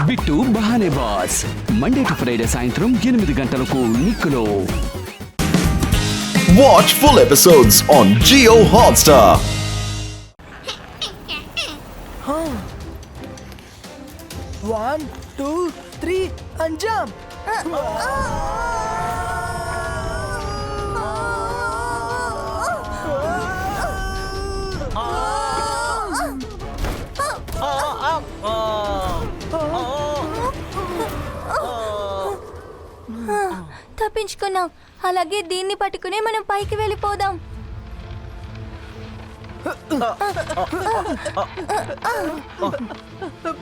Bit బహానే boss Monday to Friday సాయంత్రం 8 గంటలకు నిక్కులో. Watch full episodes on Jio Hotstar. One, two, three, and jump! తప్పించుకున్నాం. అలాగే దీన్ని పట్టుకుని మనం పైకి వెళ్ళిపోదాం.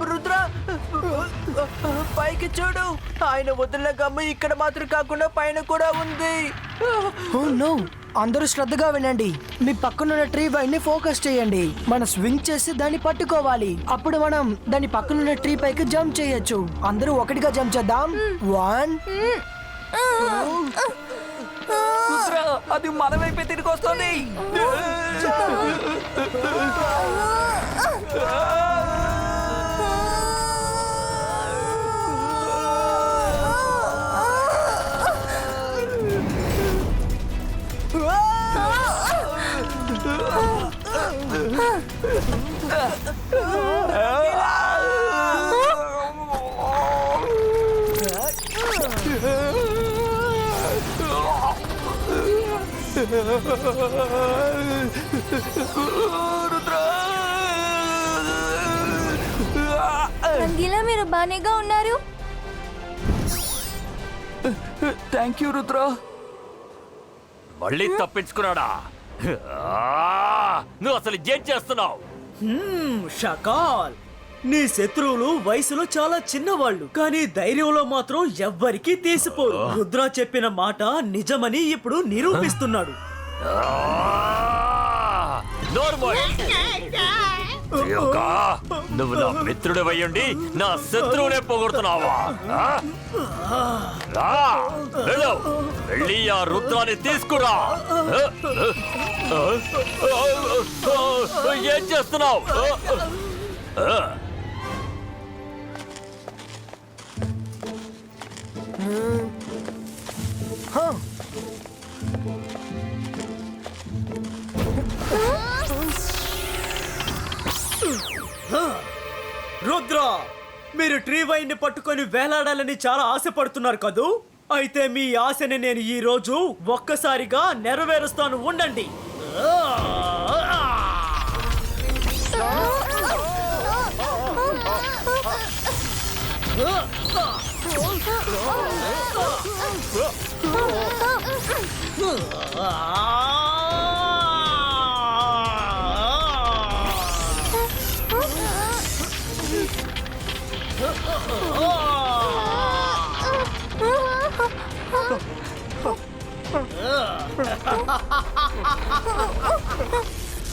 రుద్ర పైకి చూడు, ఆయన వదిలిన గమ్ము ఇక్కడ మాత్రం కాకుండా పైన కూడా ఉంది. అందరూ శ్రద్ధగా వినండి. మీ పక్కనున్న ట్రీ పైన ఫోకస్ చేయండి. మనం స్వింగ్ చేసి దాన్ని పట్టుకోవాలి. అప్పుడు మనం దాని పక్కనున్న ట్రీ పైకి జంప్ చేయొచ్చు. అందరూ ఒకటిగా జంప్ చేద్దాం. 1 అది మన వైపే తిరిగి వస్తుంది. రంగీలా, మీరు బానేగా ఉన్నారు. Thank you Rudra. మళ్ళీ తప్పించుకున్నాడా? నువ్వు అసలు ఏం చేస్తున్నావు? షకాల్, నీ శత్రువులు వయసులో చాలా చిన్నవాళ్ళు, కానీ ధైర్యంలో మాత్రం ఎవ్వరికీ తీసిపోరు. రుద్ర చెప్పిన మాట నిజమని ఇప్పుడు నిరూపిస్తున్నాడు. నువ్వు నా మిత్రుడు అయ్యుండి నా శత్రువునే పోగొడుతున్నావా? వెళ్ళి ఆ రుద్రాన్ని తీసుకురా. ఏం చేస్తున్నావు? రుద్ర, మీరు ట్రీ వైన్ ని పట్టుకొని వేలాడాలని చాలా ఆశపడుతున్నారు కదూ? అయితే మీ ఆశని నేను ఈ రోజు ఒక్కసారిగా నెరవేరుస్తాను. ఉండండి.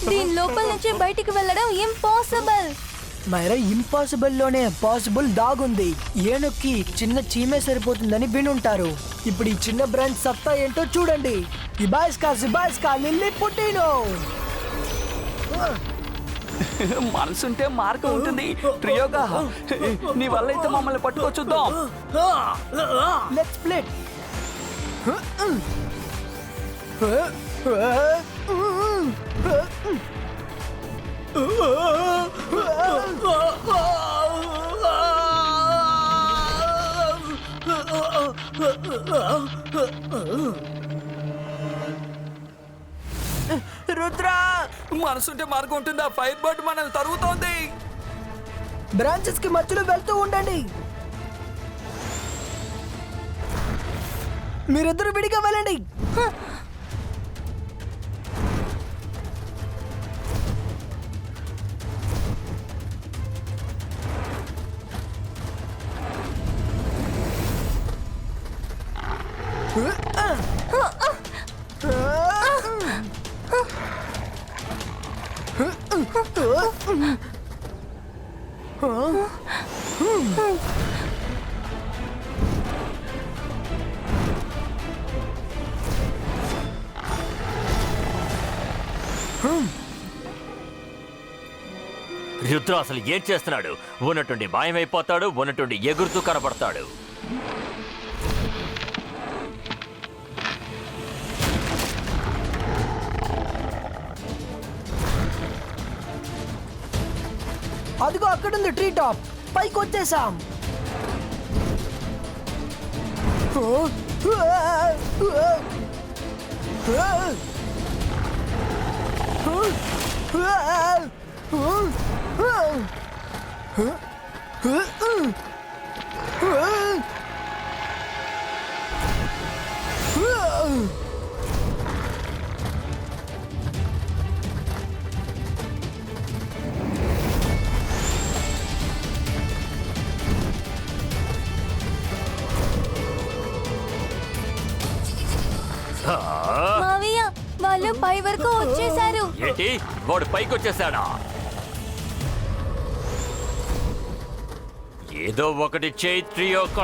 దీని లోపల నుంచి బయటికి వెళ్ళడం ఇంపాసిబుల్. మైరా, ఇంపాసిబుల్ లోనే పాసిబుల్ దాగుంది. ఏనుక్కి చిన్న చీమే సరిపోతుందని వినుంటారు. ఇప్పుడు ఈ చిన్న బ్రాండ్ సత్తా ఏంటో చూడండి. ఇబాయిస్కా లిల్లీ పుట్టినో. మనసుంటే మార్గం ఉంటుంది. ట్రియోగా, నీ వల్ల అయితే మమ్మల్ని పట్టుకొచ్చుద్దాం. Let's split. రుద్ర, మనసుంటే మార్గం ఉంటుందా? ఫైర్ బర్డ్ మనల్ని తరుగుతోంది. బ్రాంచెస్ కి మధ్యలో వెళ్తూ ఉండండి. మీరిద్దరు విడిగా వెళ్ళండి. రుద్ర అసలు ఏం చేస్తున్నాడు? ఉన్నట్టుండి మాయమైపోతాడు, ఉన్నట్టుండి ఎగురుతూ కనపడతాడు. అదిగో అక్కడుంది ట్రీ టాప్. పైకి వచ్చేసాం. మావయ్య వాళ్ళు పై వరకు వచ్చేసారు. ఏంటి, వాడు పైకి వచ్చేసాడా? ఏదో ఒకటి చైత్రియొక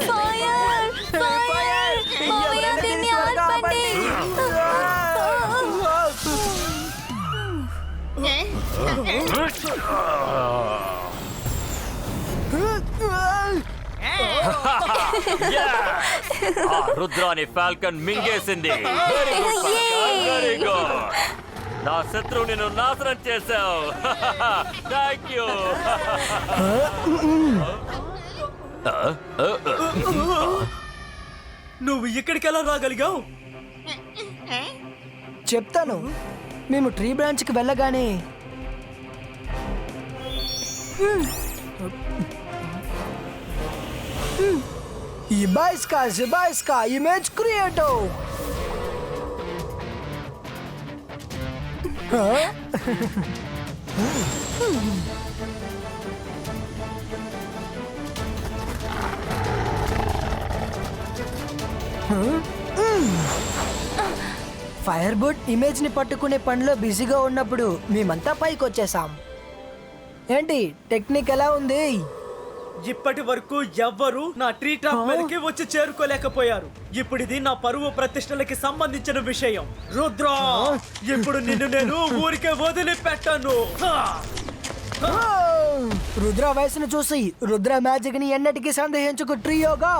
ఫైర్ ఫైర్ మావయ్య దీన్ని ఆర్పండి. రుద్రాని ఫాల్కన్ మింగేసింది. Very good falcon, very good. నా శత్రువు నిన్ను నాశనం చేశావు. Thank you. నువ్వు ఇక్కడికి ఎలా రాగలిగావు? చెప్తాను. మేము ట్రీ బ్రాంచ్కి వెళ్ళగానే ఇబాయిస్కా ఇమేజ్ క్రియేటో. ఫైర్ బోర్డ్ ఇమేజ్ ని పట్టుకునే పనిలో బిజీగా ఉన్నప్పుడు మేమంతా పైకి వచ్చేసాం. ఏంటి టెక్నిక్ ఎలా ఉంది? ఇప్పటి వరకు ఎవ్వరు నా ట్రీ టాప్ మీదకి వచ్చి చేరుకోలేకపోయారు. ఇప్పుడు ఇది నా పరువు ప్రతిష్టలకి సంబంధించిన విషయం. రుద్ర, ఇప్పుడు నిన్ను నేను ఊరికే వదిలిపెట్టాను. రుద్ర వయసును చూసి రుద్ర మ్యాజిక్ ని ఎన్నటికీ సందేహించుకు ట్రియోగా.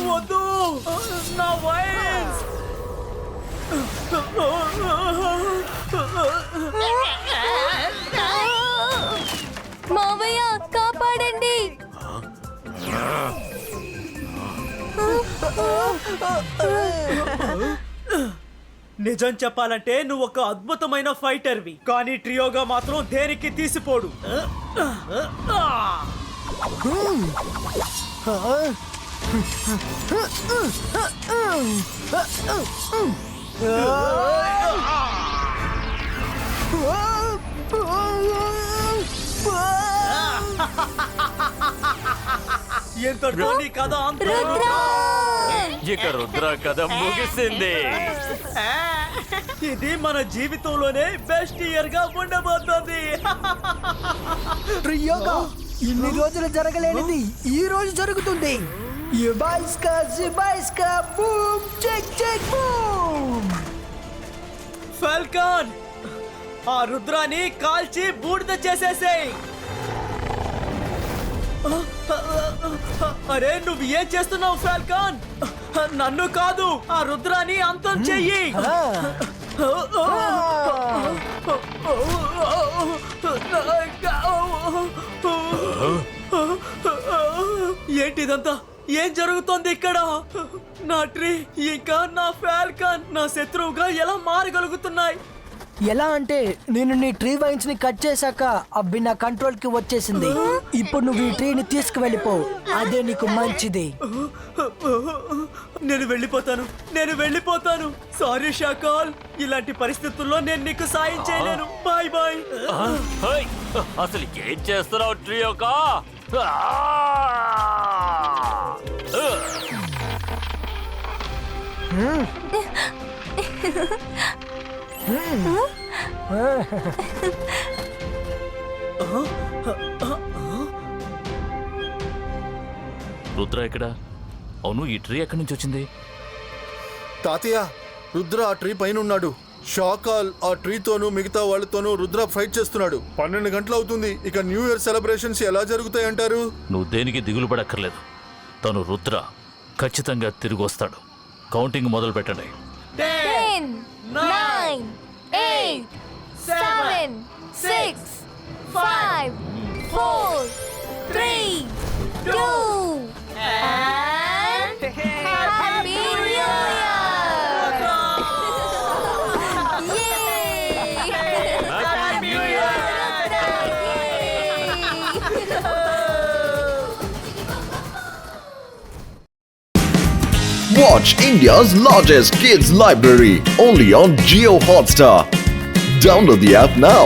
వద్దు, నా వైన్స్. మావయ్య కాపాడండి. నిజం చెప్పాలంటే నువ్వు ఒక అద్భుతమైన ఫైటర్వి, కానీ ట్రియోగా మాత్రం దేనికి తీసిపోడు. ఎంతటితో నీ కథ అంతా. రుద్ర ఇక రుద్ర కథ ముగిసింది. ఇది మన జీవితంలోనే బెస్ట్ ఇయర్ గా ఉండబోతోంది. ట్రియోగా ఇన్ని రోజులు జరగలేనిది ఈ రోజు జరుగుతుంది. జిబాయిస్కా boom check check boom. Falcon, ఆ రుద్రాన్ని కాల్చి బూడిద చేసేసేయ్. అరే నువ్వు ఏం చేస్తున్నావు ఫాల్కాన్? నన్ను కాదు, ఆ రుద్రాన్ని అంతం చెయ్యి. ఏంటిదంతా? ఏం జరుగుతోంది ఇక్కడ? నా ట్రీ ఇంకా నా ఫాల్కాన్ నా శత్రువుగా ఎలా మారగలుగుతున్నాయి? ఎలా అంటే నేను నీ ట్రీ వైన్స్ ని కట్ చేశాక అవి నా కంట్రోల్ కి వచ్చేసింది. ఇప్పుడు నువ్వు ఈ ట్రీని తీసుకువెళ్ళిపో, అదే నీకు మంచిది. నేను వెళ్ళిపోతాను. సారీ షాకాల్, ఇలాంటి పరిస్థితుల్లో నేను నీకు సాయం చేయలేను. Bye bye. హై! అసలు ఏం చేస్తున్నావు ట్రియోకా? రుద్ర ఎక్కడ? అవును, ఈ ట్రీ ఎక్కడి నుంచి వచ్చింది? తాతయ్య, రుద్ర ఆ ట్రీ పైన ఉన్నాడు. షాకాల్ ఆ ట్రీతోనూ మిగతా వాళ్ళతోనూ రుద్ర ఫైట్ చేస్తున్నాడు. 12 గంటలు అవుతుంది. ఇక న్యూ ఇయర్ సెలబ్రేషన్స్ ఎలా జరుగుతాయి అంటారు? నువ్వు దేనికి దిగులు పడక్కర్లేదు. తను రుద్ర ఖచ్చితంగా తిరిగి వస్తాడు. కౌంటింగ్ మొదలు పెట్టండి. 10, 9, 8, 7, 6, 5, 4, 3, 2, and Happy New Year! Yay! Happy New Year! Watch India's largest kids library only on Jio Hotstar. Download the app now.